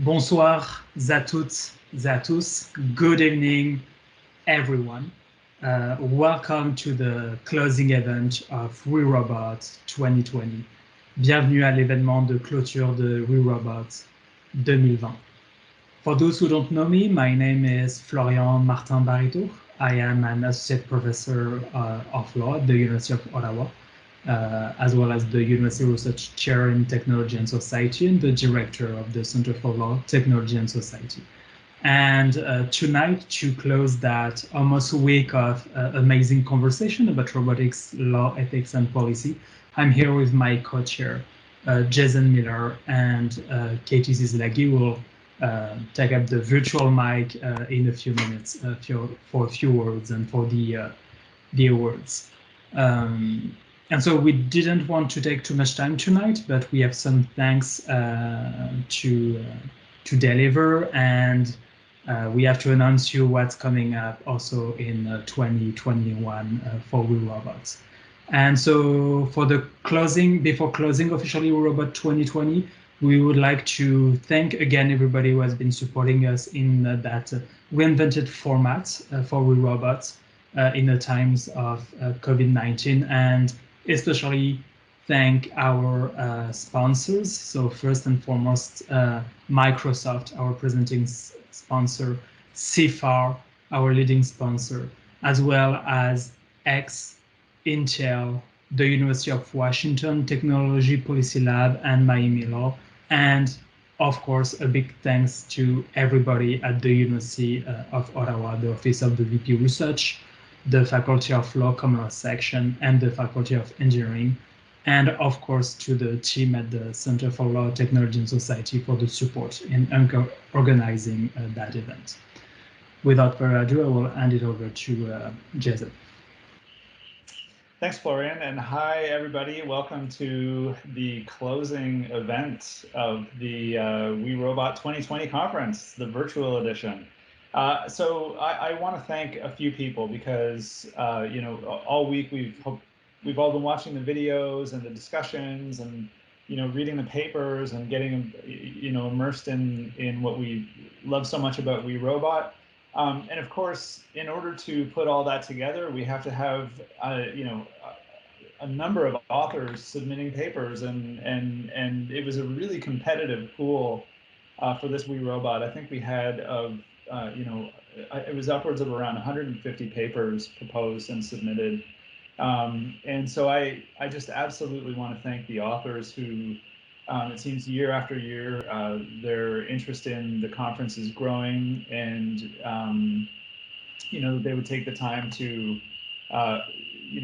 Bonsoir à toutes et à tous. Good evening, everyone. Welcome to the closing event of We Robot 2020. Bienvenue à l'événement de clôture de We Robot 2020. For those who don't know me, my name is Florian Martin Barito. I am an associate professor of law at the University of Ottawa, as well as the University Research Chair in Technology and Society and the director of the Center for Law, Technology and Society. And tonight, to close that almost week of amazing conversation about robotics, law, ethics, and policy, I'm here with my co-chair, Jason Miller, and Katie Zizlagi will take up the virtual mic in a few minutes for a few words and for the awards. And so we didn't want to take too much time tonight, but we have some thanks to deliver, and we have to announce you what's coming up also in 2021 for We Robots. And so for the closing, before closing officially We Robot 2020, we would like to thank again everybody who has been supporting us in that Reinvented format for We Robots in the times of COVID-19, and especially thank our sponsors. So first and foremost, Microsoft, our presenting sponsor, CIFAR, our leading sponsor, as well as X, Intel, the University of Washington Technology Policy Lab, and Miami Law. And of course, a big thanks to everybody at the University of Ottawa, the Office of the VP Research, the Faculty of Law Commerce section, and the Faculty of Engineering, and of course to the team at the Center for Law, Technology and Society for the support in organizing that event. Without further ado, I will hand it over to Jason. Thanks, Florian, and hi, everybody. Welcome to the closing event of the We Robot 2020 conference, the virtual edition. So I want to thank a few people because all week we've all been watching the videos and the discussions and reading the papers and getting immersed in what we love so much about We Robot. And of course, in order to put all that together, we have to have a number of authors submitting papers, and it was a really competitive pool for this We Robot. I think we had it was upwards of around 150 papers proposed and submitted. And so I just absolutely want to thank the authors who, it seems year after year, their interest in the conference is growing, and they would take the time to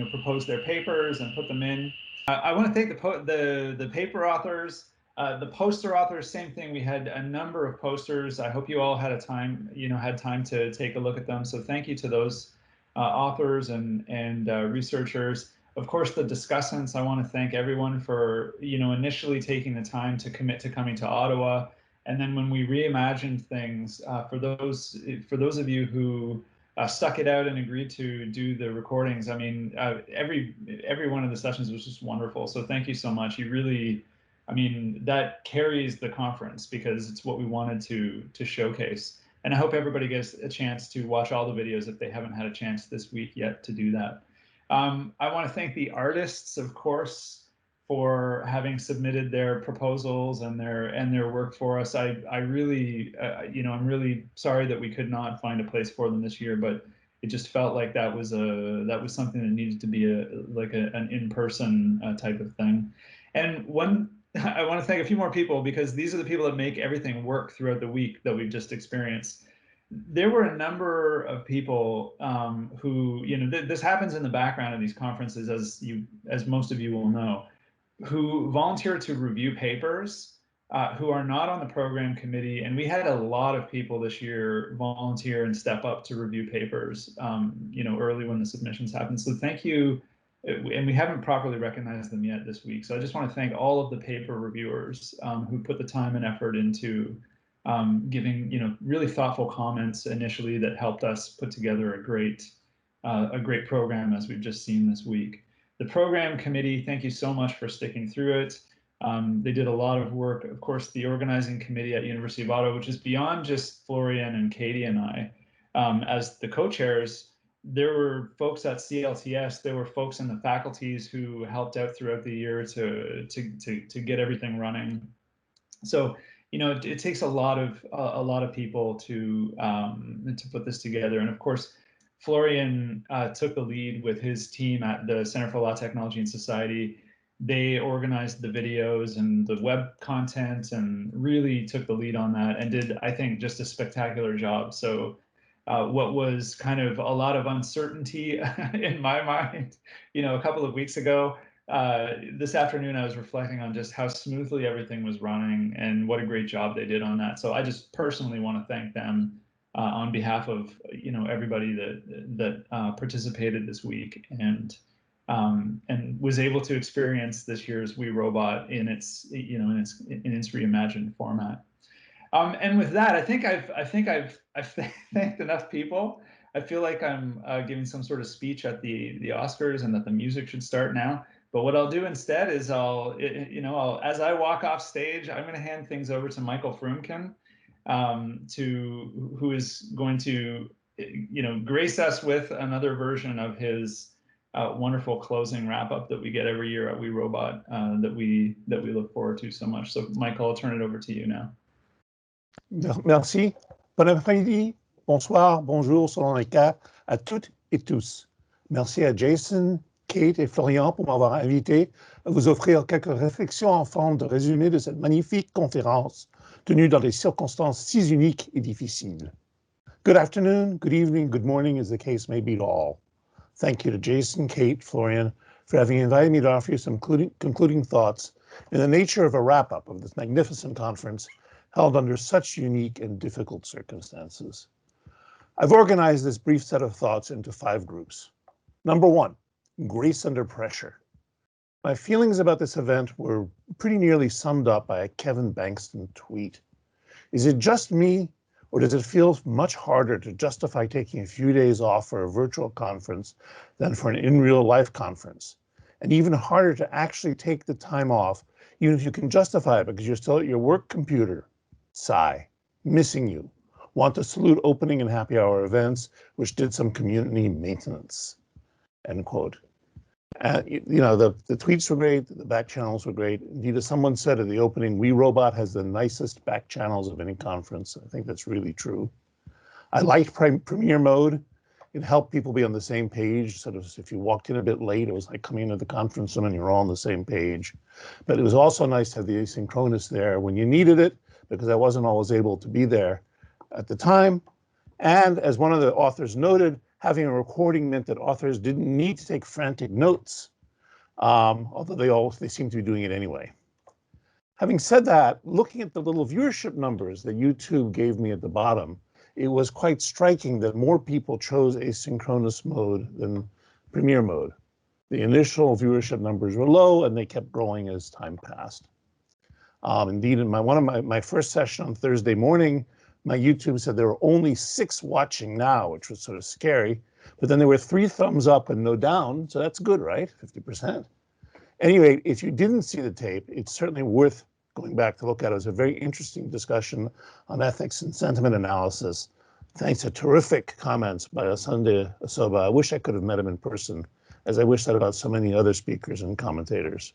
propose their papers and put them in. I want to thank the paper authors, the poster authors. Same thing. We had a number of posters. I hope you all had time to take a look at them. So thank you to those authors and researchers. Of course, the discussants. I want to thank everyone for initially taking the time to commit to coming to Ottawa, and then when we reimagined things, for those of you who stuck it out and agreed to do the recordings. I mean, every one of the sessions was just wonderful. So thank you so much. You really, that carries the conference because it's what we wanted to showcase. And I hope everybody gets a chance to watch all the videos if they haven't had a chance this week yet to do that. I want to thank the artists, of course, for having submitted their proposals and their work for us. I really, I'm really sorry that we could not find a place for them this year, but it just felt like that was something that needed to be an in-person type of thing. And I want to thank a few more people because these are the people that make everything work throughout the week that we've just experienced. There were a number of people who, this happens in the background of these conferences, as most of you will know, who volunteer to review papers, who are not on the program committee. And we had a lot of people this year volunteer and step up to review papers, early when the submissions happened. So thank you. And we haven't properly recognized them yet this week. So I just want to thank all of the paper reviewers who put the time and effort into giving, really thoughtful comments initially that helped us put together a great program as we've just seen this week. The program committee, thank you so much for sticking through it. They did a lot of work. Of course, the organizing committee at University of Ottawa, which is beyond just Florian and Katie and I, as the co-chairs, there were folks at CLTS, there were folks in the faculties who helped out throughout the year to get everything running. So, you know, it takes a lot of people to put this together. And of course, Florian took the lead with his team at the Center for Law, Technology and Society. They organized the videos and the web content and really took the lead on that and did, I think, just a spectacular job. So what was kind of a lot of uncertainty in my mind, you know, a couple of weeks ago, this afternoon I was reflecting on just how smoothly everything was running and what a great job they did on that. So I just personally want to thank them on behalf of, you know, everybody that participated this week and was able to experience this year's We Robot in its, you know, in its reimagined format. And with that, I think I've thanked enough people. I feel like I'm giving some sort of speech at the Oscars and that the music should start now. But what I'll do instead is as I walk off stage, I'm going to hand things over to Michael Frumkin, who is going to, you know, grace us with another version of his wonderful closing wrap up that we get every year at We Robot that we look forward to so much. So Michael, I'll turn it over to you now. Merci. Bon après-midi, bonsoir, bonjour selon les cas à toutes et tous. Merci à Jason, Kate et Florian pour m'avoir invité à vous offrir quelques réflexions en forme de résumé de cette magnifique conférence tenue dans des circonstances si uniques et difficiles. Good afternoon, good evening, good morning, as the case may be to all. Thank you to Jason, Kate, Florian for having invited me to offer you some concluding thoughts in the nature of a wrap-up of this magnificent conference held under such unique and difficult circumstances. I've organized this brief set of thoughts into 5 groups. Number 1, grace under pressure. My feelings about this event were pretty nearly summed up by a Kevin Bankston tweet. Is it just me, or does it feel much harder to justify taking a few days off for a virtual conference than for an in real life conference? And even harder to actually take the time off, even if you can justify it because you're still at your work computer. Sigh, missing you. Want to salute opening and happy hour events, which did some community maintenance. End quote. You know, the tweets were great, the back channels were great. Indeed, as someone said at the opening, We Robot has the nicest back channels of any conference. I think that's really true. I liked premiere mode. It helped people be on the same page. Sort of, if you walked in a bit late, it was like coming into the conference room and you're all on the same page. But it was also nice to have the asynchronous there when you needed it, because I wasn't always able to be there at the time. And as one of the authors noted, having a recording meant that authors didn't need to take frantic notes, although they seem to be doing it anyway. Having said that, looking at the little viewership numbers that YouTube gave me at the bottom, it was quite striking that more people chose asynchronous mode than premiere mode. The initial viewership numbers were low and they kept growing as time passed. Indeed, in one of my first session on Thursday morning, my YouTube said there were only 6 watching now, which was sort of scary. But then there were 3 thumbs up and no down, so that's good, right? 50%. Anyway, if you didn't see the tape, it's certainly worth going back to look at. It was a very interesting discussion on ethics and sentiment analysis. Thanks to terrific comments by Asunde Asoba. I wish I could have met him in person, as I wish that about so many other speakers and commentators.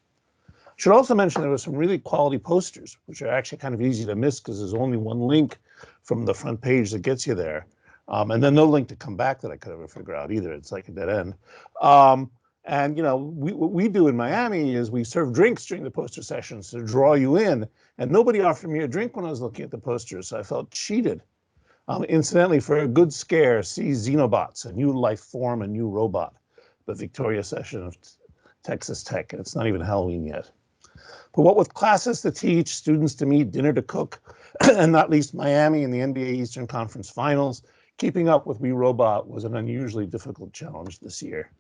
Should also mention there were some really quality posters, which are actually kind of easy to miss because there's only one link from the front page that gets you there. And then no link to come back that I could ever figure out either. It's like a dead end. And you know, what we do in Miami is we serve drinks during the poster sessions to draw you in. And nobody offered me a drink when I was looking at the posters, so I felt cheated. Incidentally, for a good scare, see Xenobots, a new life form, a new robot, the Victoria session of Texas Tech. And it's not even Halloween yet. But what with classes to teach, students to meet, dinner to cook, and not least Miami and the NBA Eastern Conference Finals, keeping up with We Robot was an unusually difficult challenge this year.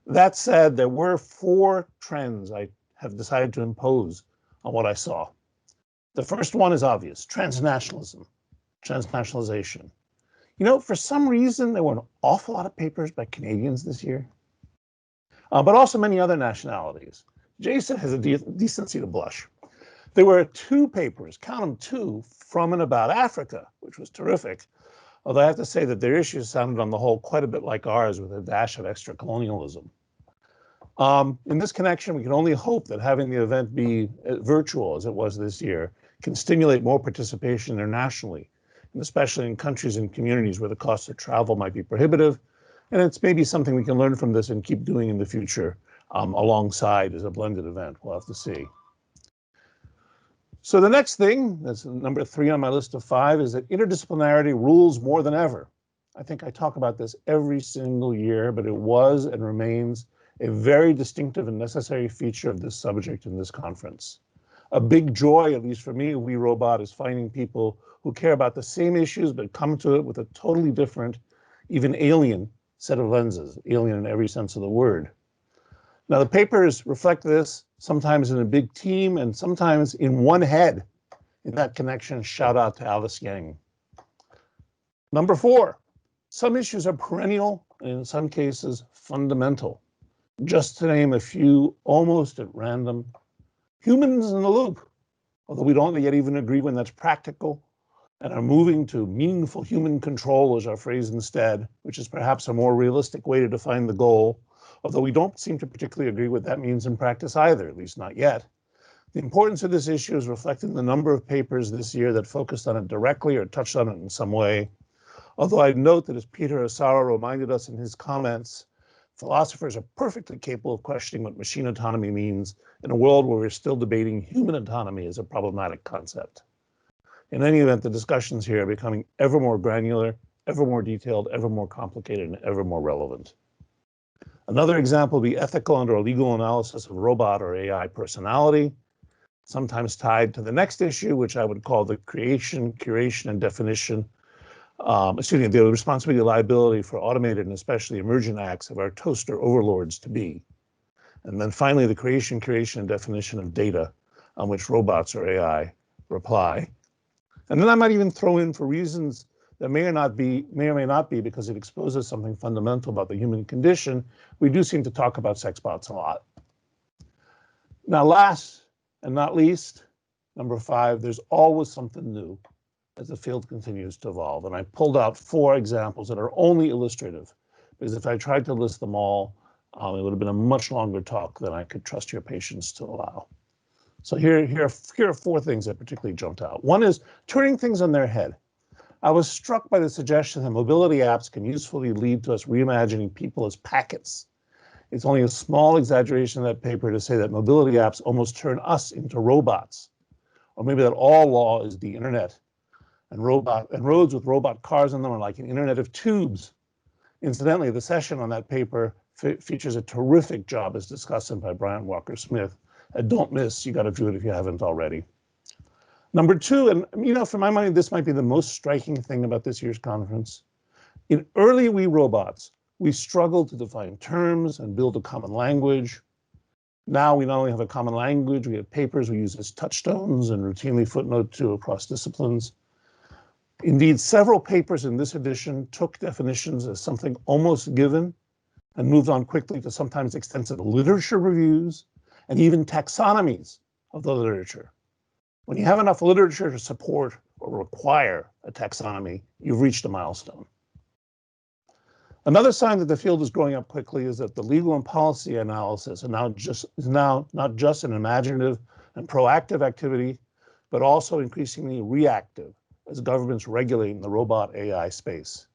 That said, there were 4 trends I have decided to impose on what I saw. The first one is obvious: transnationalism, transnationalization. You know, for some reason, there were an awful lot of papers by Canadians this year, but also many other nationalities. Jason has a decency to blush. There were 2 papers, count them 2, from and about Africa, which was terrific. Although I have to say that their issues sounded on the whole quite a bit like ours with a dash of extra colonialism. In this connection, we can only hope that having the event be virtual as it was this year can stimulate more participation internationally, and especially in countries and communities where the cost of travel might be prohibitive. And it's maybe something we can learn from this and keep doing in the future alongside as a blended event. We'll have to see. So the next thing, that's number 3 on my list of 5, is that interdisciplinarity rules more than ever. I think I talk about this every single year, but it was and remains a very distinctive and necessary feature of this subject in this conference. A big joy, at least for me, We Robot, is finding people who care about the same issues but come to it with a totally different, even alien set of lenses, alien in every sense of the word. Now, the papers reflect this, sometimes in a big team and sometimes in one head. In that connection, shout out to Alice Yang. Number 4, some issues are perennial and in some cases fundamental. Just to name a few almost at random, humans in the loop, although we don't yet even agree when that's practical, and are moving to meaningful human control as our phrase instead, which is perhaps a more realistic way to define the goal, although we don't seem to particularly agree what that means in practice either, at least not yet. The importance of this issue is reflected in the number of papers this year that focused on it directly or touched on it in some way. Although I'd note that, as Peter Asaro reminded us in his comments, philosophers are perfectly capable of questioning what machine autonomy means in a world where we're still debating human autonomy as a problematic concept. In any event, the discussions here are becoming ever more granular, ever more detailed, ever more complicated, and ever more relevant. Another example would be ethical and or legal analysis of robot or AI personality, sometimes tied to the next issue, which I would call the creation, curation, and definition, the responsibility and liability for automated and especially emergent acts of our toaster overlords to be. And then finally, the creation, curation, and definition of data on which robots or AI reply. And then I might even throw in, for reasons that may or may not be because it exposes something fundamental about the human condition, we do seem to talk about sex bots a lot. Now, last and not least, number 5, there's always something new as the field continues to evolve. And I pulled out 4 examples that are only illustrative, because if I tried to list them all, it would have been a much longer talk than I could trust your patience to allow. So here are 4 things that particularly jumped out. One is turning things on their head. I was struck by the suggestion that mobility apps can usefully lead to us reimagining people as packets. It's only a small exaggeration of that paper to say that mobility apps almost turn us into robots, or maybe that all law is the internet, and roads with robot cars in them are like an internet of tubes. Incidentally, the session on that paper features a terrific job as discussed by Brian Walker-Smith. Don't miss, you got to view it if you haven't already. Number 2, and for my money, this might be the most striking thing about this year's conference. In early We Robots, we struggled to define terms and build a common language. Now we not only have a common language, we have papers we use as touchstones and routinely footnote to across disciplines. Indeed, several papers in this edition took definitions as something almost given and moved on quickly to sometimes extensive literature reviews and even taxonomies of the literature. When you have enough literature to support or require a taxonomy, you've reached a milestone. Another sign that the field is growing up quickly is that the legal and policy analysis is now not just an imaginative and proactive activity, but also increasingly reactive as governments regulate the robot AI space.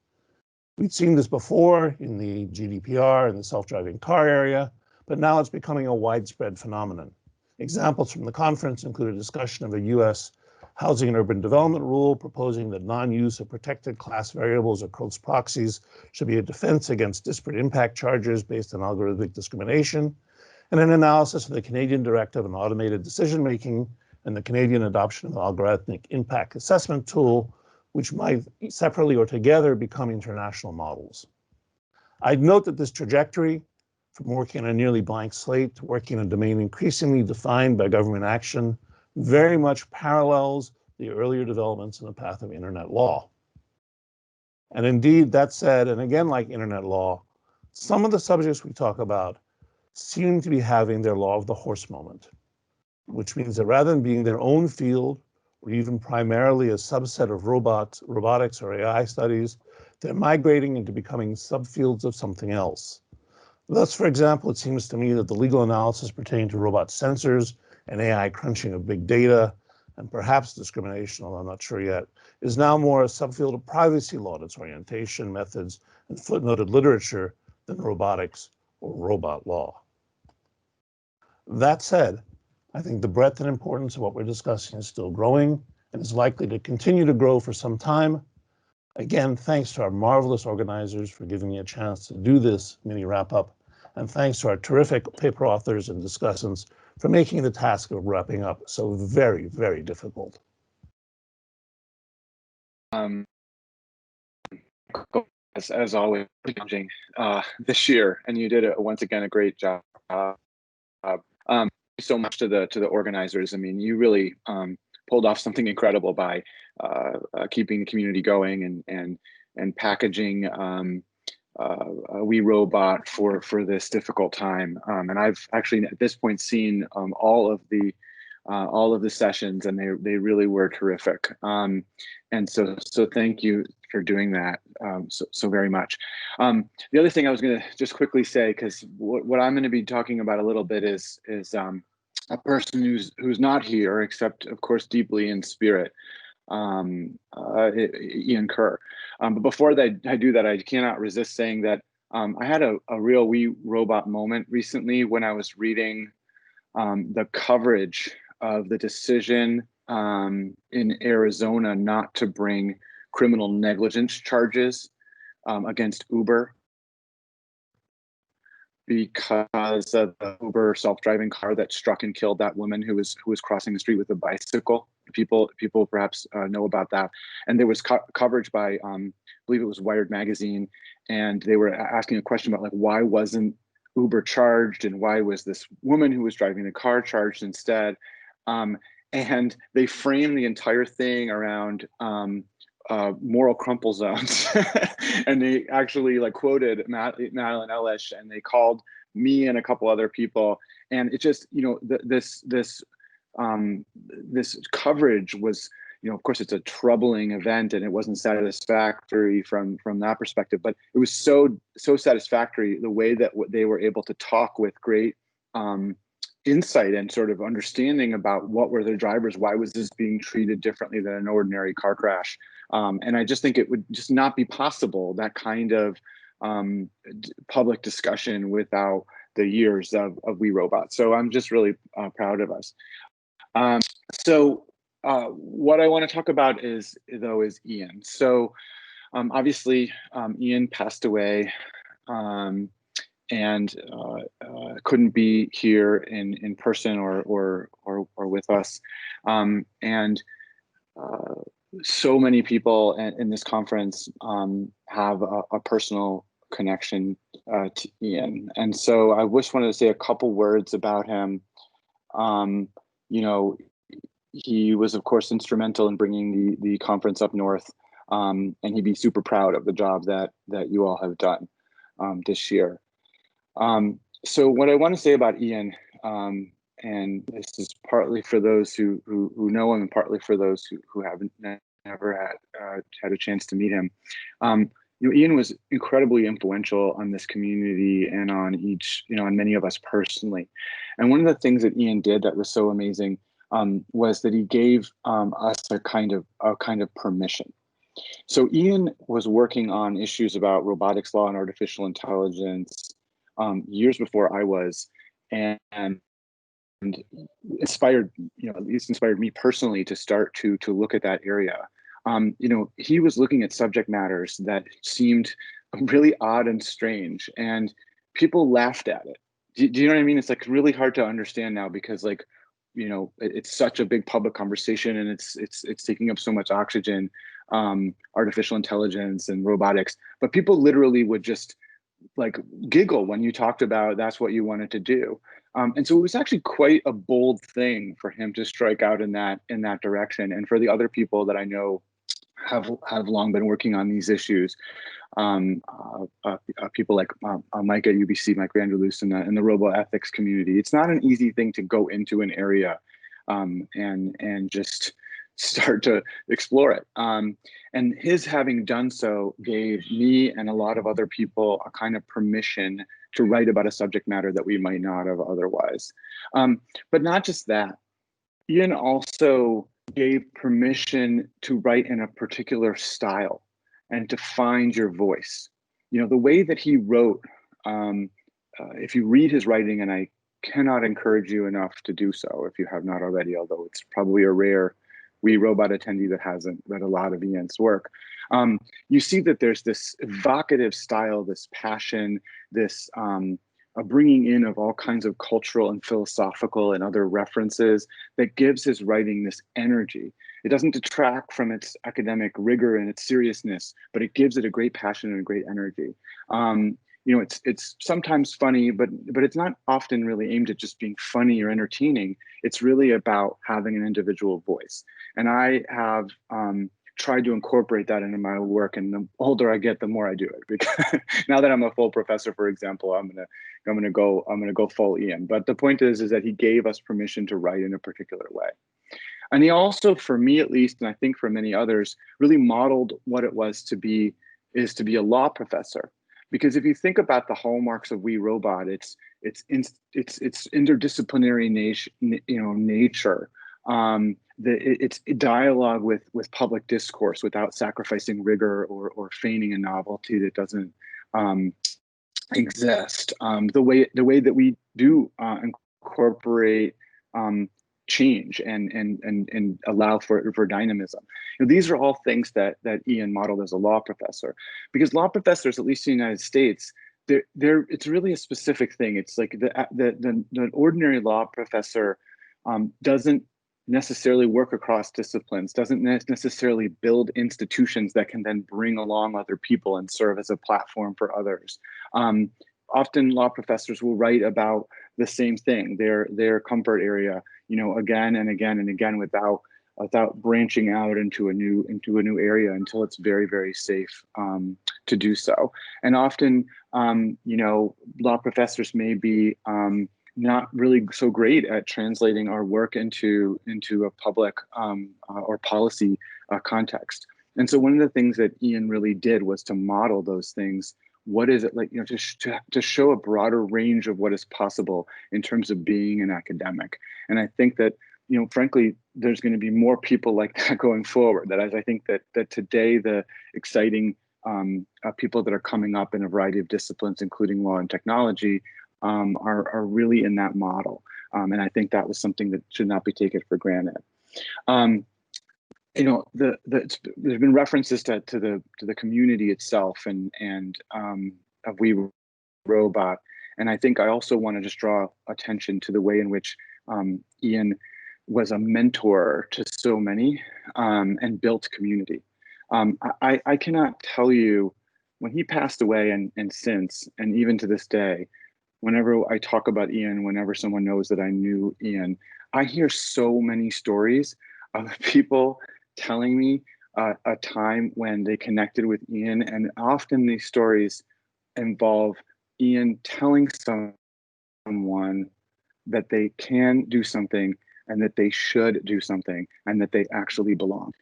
We'd seen this before in the GDPR and the self-driving car area, but now it's becoming a widespread phenomenon. Examples from the conference include a discussion of a US Housing and Urban Development rule proposing that non-use of protected class variables or close proxies should be a defense against disparate impact charges based on algorithmic discrimination, and an analysis of the Canadian Directive on Automated Decision-Making and the Canadian adoption of the Algorithmic Impact Assessment tool, which might separately or together become international models. I'd note that this trajectory, from working on a nearly blank slate to working in a domain increasingly defined by government action, very much parallels the earlier developments in the path of internet law. And indeed, that said, and again, like internet law, some of the subjects we talk about seem to be having their law of the horse moment, which means that rather than being their own field, or even primarily a subset of robotics or AI studies, they're migrating into becoming subfields of something else. Thus, for example, it seems to me that the legal analysis pertaining to robot sensors and AI crunching of big data, and perhaps discrimination, although I'm not sure yet, is now more a subfield of privacy law and its orientation, methods, and footnoted literature than robotics or robot law. That said, I think the breadth and importance of what we're discussing is still growing and is likely to continue to grow for some time. Again, thanks to our marvelous organizers for giving me a chance to do this mini wrap-up, and thanks to our terrific paper authors and discussants for making the task of wrapping up so very, very difficult. As always, challenging this year, and you did once again a great job. So much to the organizers. I mean, you really pulled off something incredible by keeping the community going and packaging We Robot for this difficult time. And I've actually at this point seen all of the sessions, and they really were terrific. And so thank you for doing that so very much. The other thing I was going to just quickly say, because what I'm going to be talking about a little bit is a person who's not here, except of course deeply in spirit, Ian Kerr. But before I do that, I cannot resist saying that I had a real We Robot moment recently when I was reading the coverage of the decision in Arizona not to bring criminal negligence charges against Uber because of the Uber self-driving car that struck and killed that woman who was crossing the street with a bicycle. People perhaps know about that. And there was coverage by, I believe it was Wired magazine, and they were asking a question about like, why wasn't Uber charged, and why was this woman who was driving the car charged instead? And they framed the entire thing around moral crumple zones. And they actually like quoted Madeline Ellis, and they called me and a couple other people. And it just, this coverage was, of course it's a troubling event and it wasn't satisfactory from that perspective, but it was so satisfactory the way that they were able to talk with great insight and sort of understanding about what were the drivers, why was this being treated differently than an ordinary car crash. And I just think it would just not be possible, that kind of public discussion, without the years of We Robot. So I'm just really proud of us. So what I want to talk about is Ian. So obviously Ian passed away and couldn't be here in person or with us. And so many people in this conference have a personal connection to Ian. And so I just wanted to say a couple words about him. He was, of course, instrumental in bringing the conference up north, and he'd be super proud of the job that you all have done this year. So what I want to say about Ian, and this is partly for those who know him and partly for those who haven't never had a chance to meet him. Ian was incredibly influential on this community and on on many of us personally. And one of the things that Ian did that was so amazing was that he gave us a kind of permission. So Ian was working on issues about robotics law and artificial intelligence years before I was, and inspired, at least inspired me personally to start to look at that area. He was looking at subject matters that seemed really odd and strange, and people laughed at it. Do you know what I mean? It's like really hard to understand now because it's such a big public conversation, and it's taking up so much oxygen, artificial intelligence and robotics, but people literally would just like giggle when you talked about that's what you wanted to do. And so it was actually quite a bold thing for him to strike out in that direction. And for the other people that I know have long been working on these issues, people like Mike at UBC, Mike Vanderloos, and the roboethics community. It's not an easy thing to go into an area and just start to explore it. And his having done so gave me and a lot of other people a kind of permission to write about a subject matter that we might not have otherwise. But not just that, Ian also gave permission to write in a particular style and to find your voice. You know, the way that he wrote, if you read his writing, and I cannot encourage you enough to do so if you have not already, although it's probably a rare We Robot attendee that hasn't read a lot of Ian's work. You see that there's this evocative style, this passion, this a bringing in of all kinds of cultural and philosophical and other references that gives his writing this energy. It doesn't detract from its academic rigor and its seriousness, but it gives it a great passion and a great energy. You know, it's sometimes funny, but it's not often really aimed at just being funny or entertaining. It's really about having an individual voice. And I have tried to incorporate that into my work, and the older I get, the more I do it. Because now that I'm a full professor, for example, I'm gonna go full Ian. But the point is that he gave us permission to write in a particular way. And he also, for me at least, and I think for many others, really modeled what it was to be a law professor. Because if you think about the hallmarks of We Robot, it's interdisciplinary nature. It's dialogue with public discourse without sacrificing rigor or feigning a novelty that doesn't exist. The way that we do incorporate change and allow for dynamism. You know, these are all things that Ian modeled as a law professor, because law professors, at least in the United States, it's really a specific thing. It's like the ordinary law professor doesn't necessarily work across disciplines, doesn't necessarily build institutions that can then bring along other people and serve as a platform for others. Often law professors will write about the same thing, their comfort area, you know, again and again and again, without branching out into a new area until it's very, very safe to do so. And often, you know, law professors may be not really so great at translating our work into a public or policy context. And so one of the things that Ian really did was to model those things. What is it like, you know, to show a broader range of what is possible in terms of being an academic. And I think that, you know, frankly, there's going to be more people like that going forward. That I think that today the exciting people that are coming up in a variety of disciplines, including law and technology, are really in that model. And I think that was something that should not be taken for granted. You know, there's been references to the community itself and of We Robot, and I think I also want to just draw attention to the way in which Ian was a mentor to so many and built community. I cannot tell you, when he passed away and since, and even to this day, whenever I talk about Ian, whenever someone knows that I knew Ian, I hear so many stories of people telling me a time when they connected with Ian, and often these stories involve Ian telling someone that they can do something and that they should do something and that they actually belong.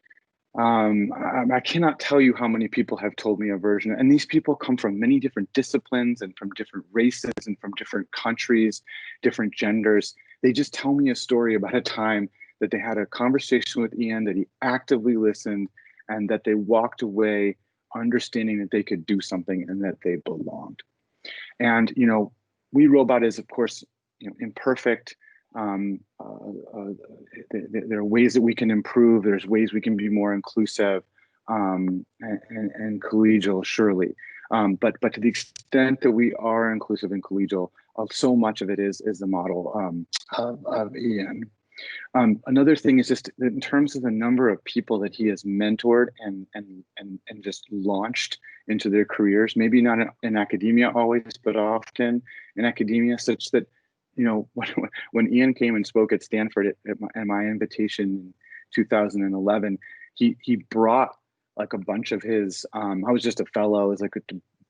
I cannot tell you how many people have told me a version, and these people come from many different disciplines and from different races and from different countries, different genders. They just tell me a story about a time that they had a conversation with Ian, that he actively listened, and that they walked away understanding that they could do something and that they belonged. And, you know, We Robot is, of course, you know, imperfect. There are ways that we can improve. There's ways we can be more inclusive and collegial, surely. But to the extent that we are inclusive and collegial, so much of it is the model of Ian. Another thing is just that in terms of the number of people that he has mentored and just launched into their careers, maybe not in academia always, but often in academia, such that, you know, when Ian came and spoke at Stanford at my invitation in 2011, he brought like a bunch of his, I was just a fellow, as like a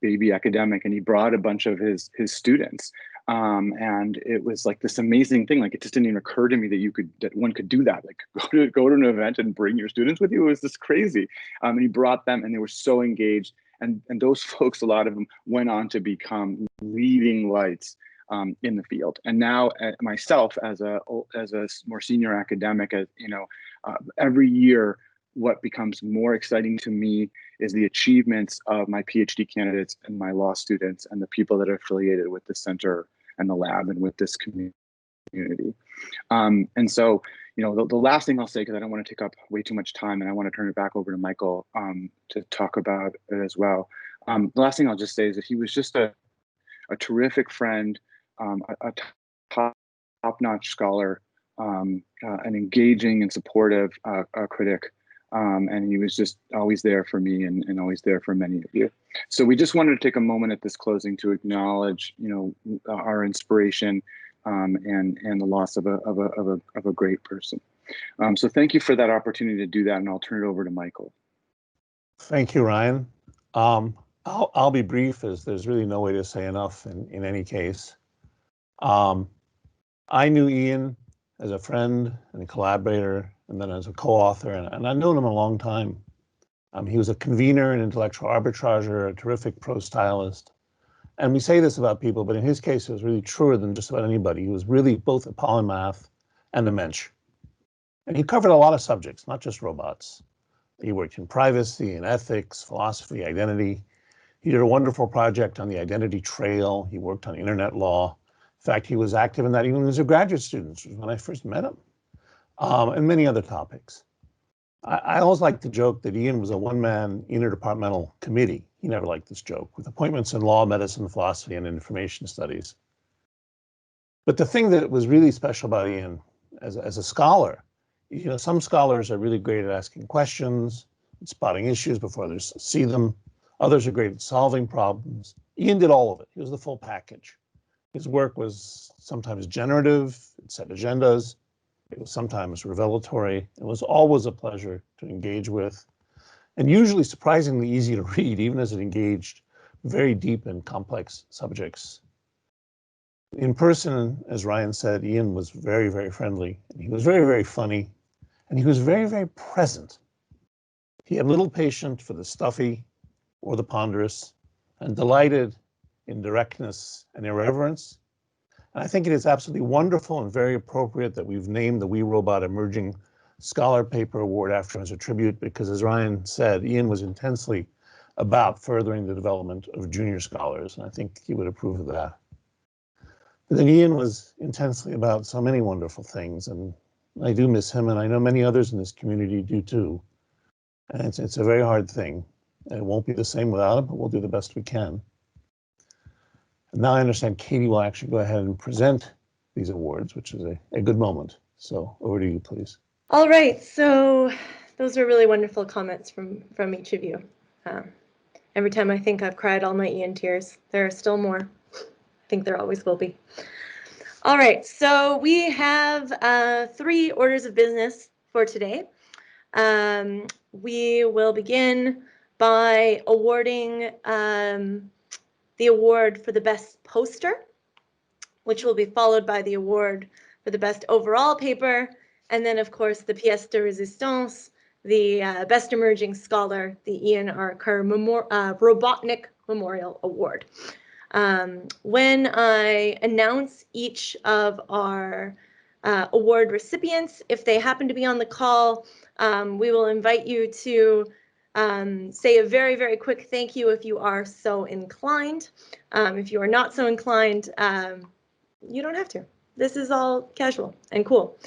baby academic, and he brought a bunch of his students. And it was like this amazing thing. Like, it just didn't even occur to me that one could do that. Like, go to an event and bring your students with you. It was just crazy. And he brought them, and they were so engaged. And those folks, a lot of them went on to become leading lights in the field. And now myself, as a more senior academic, every year, what becomes more exciting to me is the achievements of my PhD candidates and my law students and the people that are affiliated with the center and the lab and with this community. And so, the last thing I'll say, because I don't want to take up way too much time, and I want to turn it back over to Michael to talk about it as well. The last thing I'll just say is that he was just a terrific friend, a top-notch scholar, an engaging and supportive critic. And he was just always there for me and always there for many of you. So we just wanted to take a moment at this closing to acknowledge, our inspiration and the loss of a great person. So thank you for that opportunity to do that, and I'll turn it over to Michael. Thank you, Ryan. I'll be brief, as there's really no way to say enough in any case. I knew Ian as a friend and a collaborator, and then as a co-author, and I've known him a long time. He was a convener, an intellectual arbitrager, a terrific prose stylist. And we say this about people, but in his case, it was really truer than just about anybody. He was really both a polymath and a mensch. And he covered a lot of subjects, not just robots. He worked in privacy and ethics, philosophy, identity. He did a wonderful project on the identity trail. He worked on internet law. In fact, he was active in that even as a graduate student, which was when I first met him, and many other topics. I always like to joke that Ian was a one-man interdepartmental committee. He never liked this joke, with appointments in law, medicine, philosophy, and information studies. But the thing that was really special about Ian as a scholar, some scholars are really great at asking questions, and spotting issues before others see them. Others are great at solving problems. Ian did all of it. He was the full package. His work was sometimes generative, it set agendas. It was sometimes revelatory. It was always a pleasure to engage with, and usually surprisingly easy to read, even as it engaged very deep and complex subjects. In person, as Ryan said, Ian was very, very friendly. And he was very, very funny, and he was very, very present. He had little patience for the stuffy or the ponderous, and delighted in directness and irreverence. And I think it is absolutely wonderful and very appropriate that we've named the We Robot Emerging Scholar Paper Award after him as a tribute, because as Ryan said, Ian was intensely about furthering the development of junior scholars, and I think he would approve of that. But then Ian was intensely about so many wonderful things, and I do miss him, and I know many others in this community do too. And it's a very hard thing, and it won't be the same without him, but we'll do the best we can. And now I understand Katie will actually go ahead and present these awards, which is a good moment. So over to you, please. All right, so those are really wonderful comments from each of you. Every time I think I've cried all my Ian tears, there are still more. I think there always will be. All right, so we have 3 orders of business for today. We will begin by awarding the award for the best poster, which will be followed by the award for the best overall paper, and then of course the pièce de résistance, the best emerging scholar, the Ian R. Kerr Robotnik Memorial Award. When I announce each of our award recipients, if they happen to be on the call, we will invite you to say a very, very quick thank you if you are so inclined. If you are not so inclined, you don't have to. This is all casual and cool.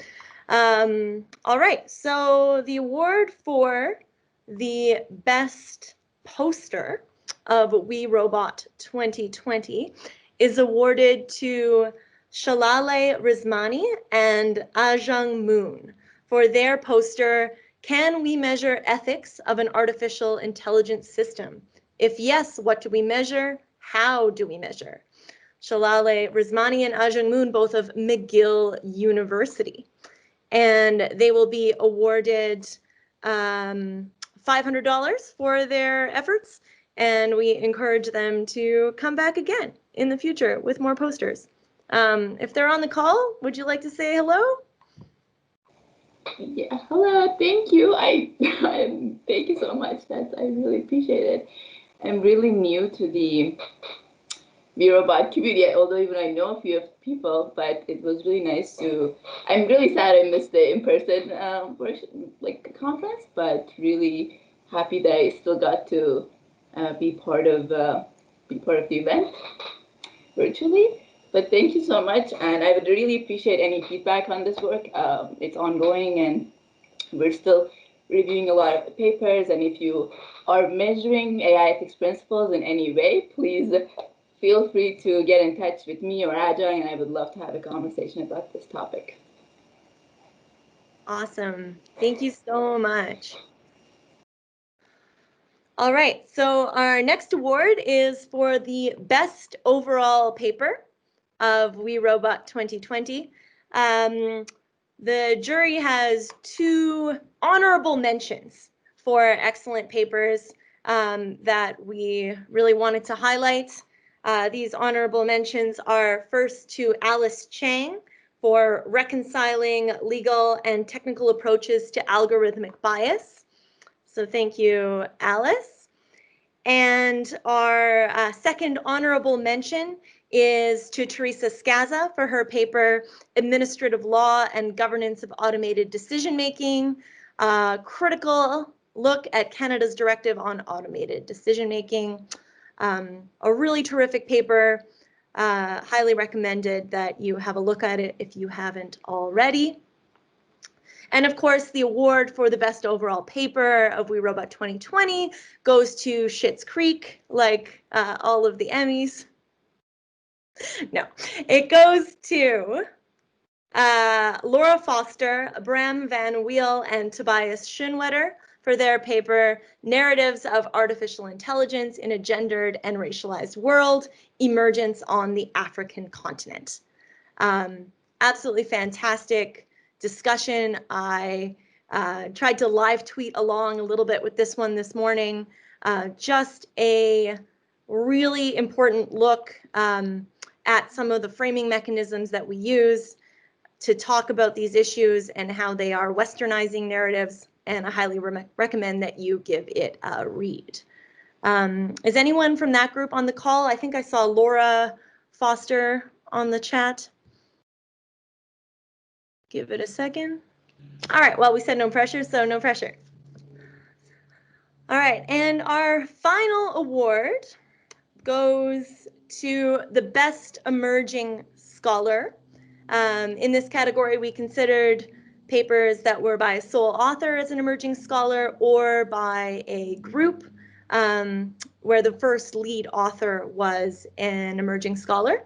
All right, so the award for the best poster of We Robot 2020 is awarded to Shalale Rizmani and Ajung Moon for their poster, Can We Measure Ethics of an Artificial Intelligence System? If yes, what do we measure? How do we measure? Shalale Rizmani and Ajung Moon, both of McGill University. And they will be awarded $500 for their efforts, and we encourage them to come back again in the future with more posters. If they're on the call, would you like to say hello? Yeah, hello, thank you. Thank you so much. I really appreciate it. I'm really new to the VRobot community, although even I know a few people, but it was really nice to, I'm really sad I missed the in-person conference, but really happy that I still got to be part of the event virtually. But thank you so much, and I would really appreciate any feedback on this work. It's ongoing, and we're still reviewing a lot of the papers, and if you are measuring AI ethics principles in any way, please feel free to get in touch with me or Ajay, and I would love to have a conversation about this topic. Awesome. Thank you so much. All right, so our next award is for the best overall paper of WeRobot 2020. The jury has 2 honorable mentions for excellent papers that we really wanted to highlight. These honorable mentions are first to Alice Chang for reconciling legal and technical approaches to algorithmic bias. So thank you, Alice. And our second honorable mention is to Teresa Scaza for her paper, Administrative Law and Governance of Automated Decision-Making, critical look at Canada's directive on automated decision-making. A really terrific paper, highly recommended that you have a look at it if you haven't already. And of course, the award for the best overall paper of WeRobot 2020 goes to Schitt's Creek, like all of the Emmys. No, it goes to Laura Foster, Bram Van Wiel, and Tobias Schoenwetter for their paper, Narratives of Artificial Intelligence in a Gendered and Racialized World, Emergence on the African Continent. Absolutely fantastic discussion. I tried to live tweet along a little bit with this one this morning. Just a really important look at some of the framing mechanisms that we use to talk about these issues and how they are westernizing narratives, and I highly recommend that you give it a read. Is anyone from that group on the call? I think I saw Laura Foster on the chat. Give it a second. All right, well, we said no pressure, so no pressure. All right, and our final award goes to the best emerging scholar. In this category, we considered papers that were by a sole author as an emerging scholar or by a group where the first lead author was an emerging scholar.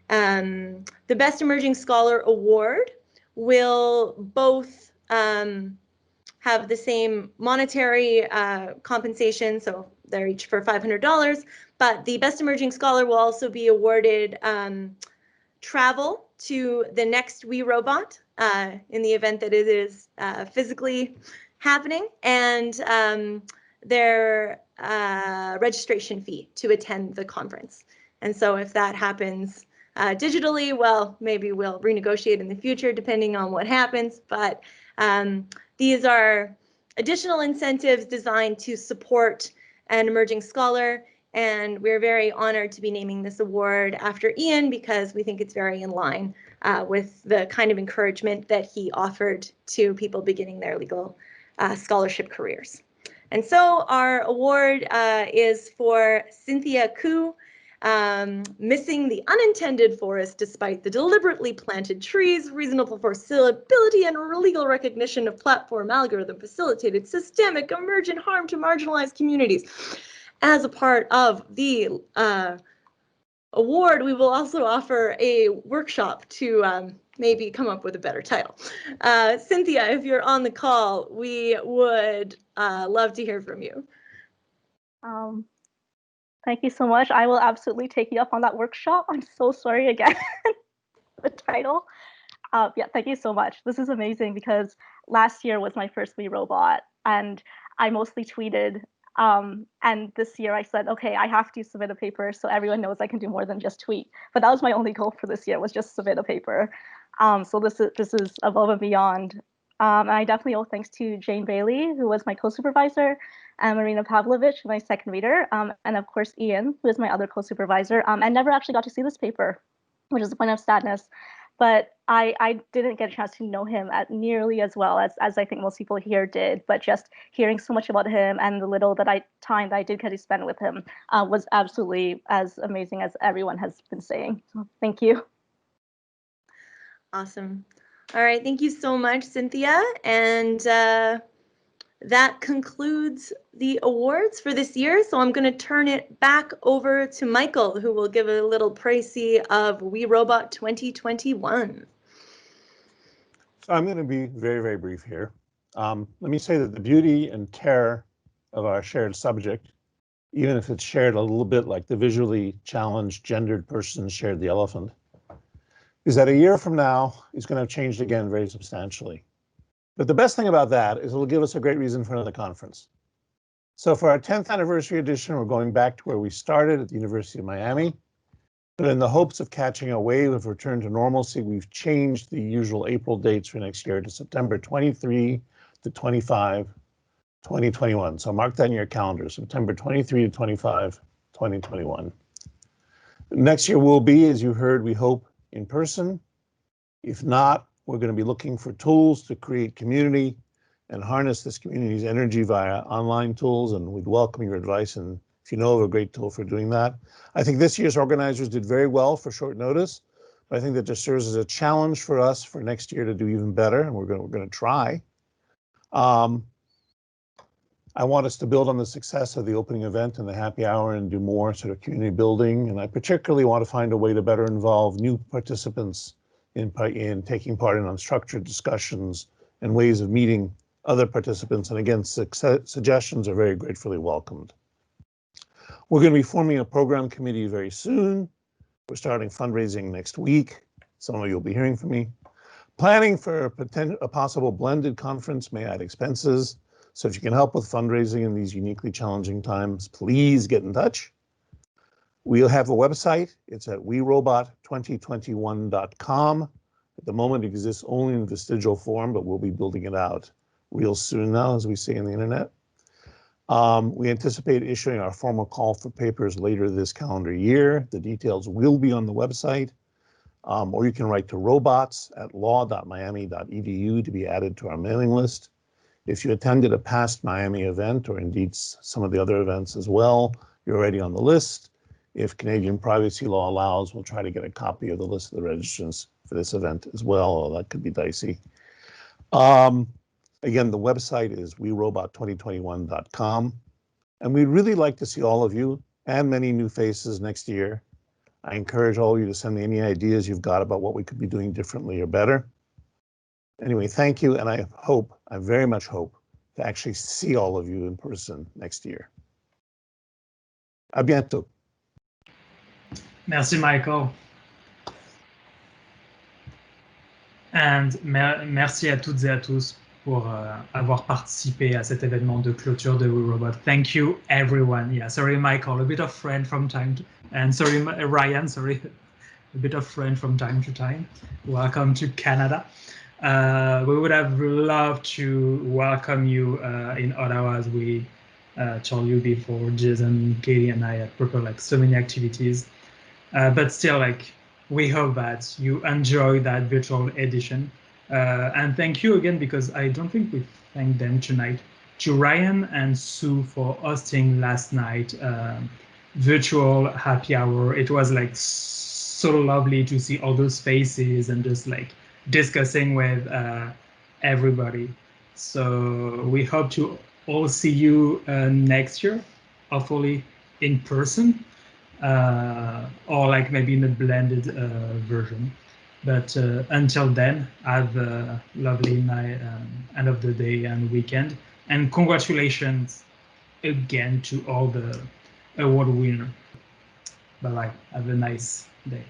The Best Emerging Scholar Award will both have the same monetary compensation, so they're each for $500, but the Best Emerging Scholar will also be awarded travel to the next WeRobot in the event that it is physically happening, and their registration fee to attend the conference. And so if that happens digitally, well, maybe we'll renegotiate in the future depending on what happens, but these are additional incentives designed to support an emerging scholar, and we're very honored to be naming this award after Ian because we think it's very in line with the kind of encouragement that he offered to people beginning their legal scholarship careers. And so our award is for Cynthia Koo, Missing the Unintended Forest Despite the Deliberately Planted Trees, Reasonable Foreseeability and Legal Recognition of Platform Algorithm Facilitated Systemic Emergent Harm to Marginalized Communities. As a part of the award, we will also offer a workshop to maybe come up with a better title. Cynthia, if you're on the call, we would love to hear from you. Thank you so much. I will absolutely take you up on that workshop. I'm so sorry again, the title. Yeah, thank you so much. This is amazing because last year was my first WeRobot, and I mostly tweeted. And this year I said, okay, I have to submit a paper so everyone knows I can do more than just tweet. But that was my only goal for this year, was just submit a paper. So this is above and beyond. And I definitely owe thanks to Jane Bailey, who was my co-supervisor, and Marina Pavlovich, my second reader, and of course Ian, who is my other co-supervisor. I never actually got to see this paper, which is a point of sadness. But I didn't get a chance to know him nearly as well as I think most people here did. But just hearing so much about him and the little time that I did get to spend with him was absolutely as amazing as everyone has been saying. So thank you. Awesome. All right, thank you so much, Cynthia. And that concludes the awards for this year. So I'm going to turn it back over to Michael, who will give a little précis of We Robot 2021. So I'm going to be very, very brief here. Let me say that the beauty and terror of our shared subject, even if it's shared a little bit like the visually challenged gendered person shared the elephant, is that a year from now is going to have changed again very substantially. But the best thing about that is it'll give us a great reason for another conference. So for our 10th anniversary edition, we're going back to where we started at the University of Miami. But in the hopes of catching a wave of return to normalcy, we've changed the usual April dates for next year to September 23 to 25, 2021. So mark that in your calendar, September 23 to 25, 2021. Next year will be, as you heard, we hope, in person. If not, we're going to be looking for tools to create community and harness this community's energy via online tools, and we'd welcome your advice and if you know of a great tool for doing that. I think this year's organizers did very well for short notice, but I think that just serves as a challenge for us for next year to do even better, and we're going to try. I want us to build on the success of the opening event and the happy hour and do more sort of community building, and I particularly want to find a way to better involve new participants in taking part in unstructured discussions and ways of meeting other participants. And again, suggestions are very gratefully welcomed. We're going to be forming a program committee very soon. We're starting fundraising next week. Some of you will be hearing from me. Planning for a possible blended conference may add expenses. So if you can help with fundraising in these uniquely challenging times, please get in touch. We'll have a website. It's at werobot2021.com. At the moment, it exists only in vestigial form, but we'll be building it out real soon now, as we say in the internet. We anticipate issuing our formal call for papers later this calendar year. The details will be on the website, or you can write to robots@law.miami.edu to be added to our mailing list. If you attended a past Miami event, or indeed some of the other events as well, you're already on the list. If Canadian privacy law allows, we'll try to get a copy of the list of the registrants for this event as well, although that could be dicey. Again, the website is werobot2021.com. And we'd really like to see all of you and many new faces next year. I encourage all of you to send me any ideas you've got about what we could be doing differently or better. Anyway, thank you, and I very much hope, to actually see all of you in person next year. À bientôt. Merci, Michael. And merci à toutes et à tous pour avoir participé à cet événement de clôture de We Robot. Thank you, everyone. Yeah, sorry, Michael, a bit of French from time to, and sorry, Ryan, sorry, a bit of French from time to time. Welcome to Canada. We would have loved to welcome you in Ottawa, as we told you before. Jason, Katie, and I had prepared so many activities, but still, we hope that you enjoy that virtual edition. And thank you again, because I don't think we thanked them tonight, to Ryan and Sue for hosting last night virtual happy hour. It was so lovely to see all those faces and just discussing with everybody. So we hope to all see you next year, hopefully in person, or maybe in a blended version. But until then, have a lovely night, end of the day and weekend. And congratulations again to all the award winners. Bye-bye. Have a nice day.